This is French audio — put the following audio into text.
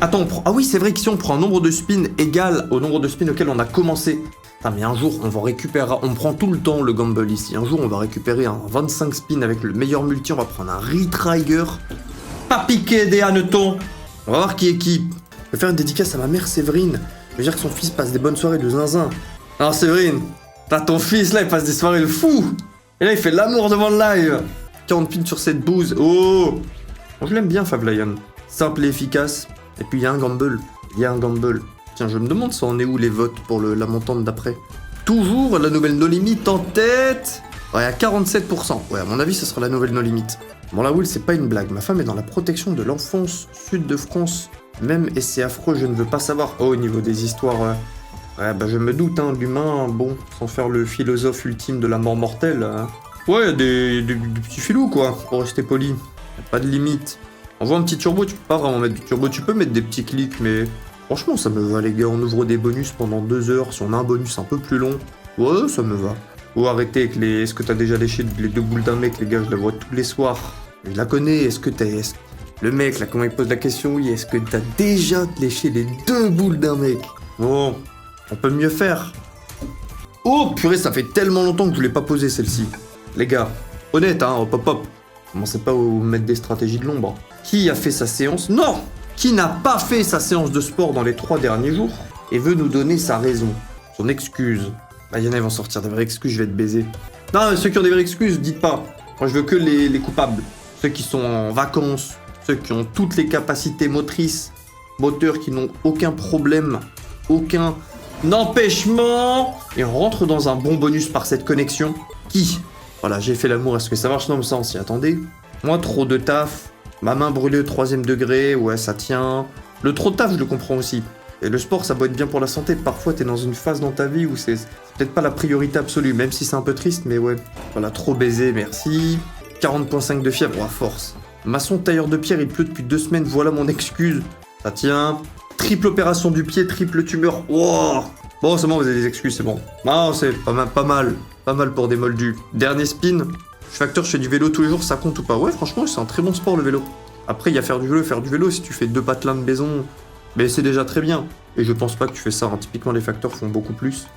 Attends, ah oui, c'est vrai que si on prend un nombre de spins égal au nombre de spins auquel on a commencé. Ah mais un jour, on va récupérer... On prend tout le temps le gamble ici. Un jour, on va récupérer un 25 spins avec le meilleur multi. On va prendre un Retrigger. Pas piqué des hannetons. On va voir qui est qui. Je vais faire une dédicace à ma mère Séverine. Je veux dire que son fils passe des bonnes soirées de zinzin. Alors Séverine, t'as ton fils là, il passe des soirées de fou. Et là, il fait l'amour devant le live. 40 pins sur cette bouse. Oh, je l'aime bien, Favlion. Simple et efficace. Et puis il y a un gamble. Il y a un gamble. Tiens, je me demande ça en est où les votes pour la montante d'après. Toujours la nouvelle No Limit en tête. Ouais, à 47%. Ouais, à mon avis, ça sera la nouvelle No Limit. Bon, la Will, c'est pas une blague. Ma femme est dans la protection de l'enfance sud de France. Même, et c'est affreux, je ne veux pas savoir. Oh, au niveau des histoires... Ouais, bah je me doute, hein, l'humain, bon, sans faire le philosophe ultime de la mort mortelle. Ouais, des petits filous, quoi, pour rester poli. Pas de limite. On voit un petit turbo, tu peux pas vraiment mettre du turbo. Tu peux mettre des petits clics, mais... Franchement, ça me va, les gars. On ouvre des bonus pendant 2 heures. Si on a un bonus un peu plus long, ouais, ça me va. Ou arrêter avec les... Est-ce que t'as déjà léché les 2 boules d'un mec, les gars? Je la vois tous les soirs. Je la connais. Est-ce que t'as... Le mec, là, comment il pose la question? Oui, est-ce que t'as déjà léché les 2 boules d'un mec? Bon, on peut mieux faire. Oh, purée, ça fait tellement longtemps que je l'ai pas posé, celle-ci. Les gars, honnête, hein, hop, hop, hop. Commencez pas à mettre des stratégies de l'ombre. Qui a fait sa séance? Non! Qui n'a pas fait sa séance de sport dans les 3 derniers jours et veut nous donner sa raison, son excuse. Bah, y'en a, ils vont sortir des vraies excuses, je vais te baiser. Non, mais ceux qui ont des vraies excuses, dites pas. Moi, je veux que les coupables. Ceux qui sont en vacances, ceux qui ont toutes les capacités motrices, moteurs, qui n'ont aucun problème, aucun empêchement. Et on rentre dans un bon bonus par cette connexion. Qui? Voilà, j'ai fait l'amour, est-ce que ça marche? Non, mais ça, on s'y attendait. Moi, trop de taf. Ma main brûlée au 3ème degré, ouais, ça tient. Le trop de taf, je le comprends aussi. Et le sport, ça doit être bien pour la santé. Parfois, t'es dans une phase dans ta vie où c'est peut-être pas la priorité absolue, même si c'est un peu triste, mais ouais. Voilà, trop baisé, merci. 40.5 de fièvre, à force. Maçon tailleur de pierre, il pleut depuis 2 semaines, voilà mon excuse. Ça tient. Triple opération du pied, triple tumeur. Wow. Bon, c'est bon, vous avez des excuses, c'est bon. Non, c'est pas mal. Pas mal pour des moldus. Dernier spin. Je suis acteur, je fais du vélo tous les jours, ça compte ou pas? Ouais, franchement, c'est un très bon sport, le vélo. Après, il y a faire du vélo, si tu fais 2 patelins de maison, mais c'est déjà très bien. Et je pense pas que tu fais ça, hein. Typiquement, les facteurs font beaucoup plus.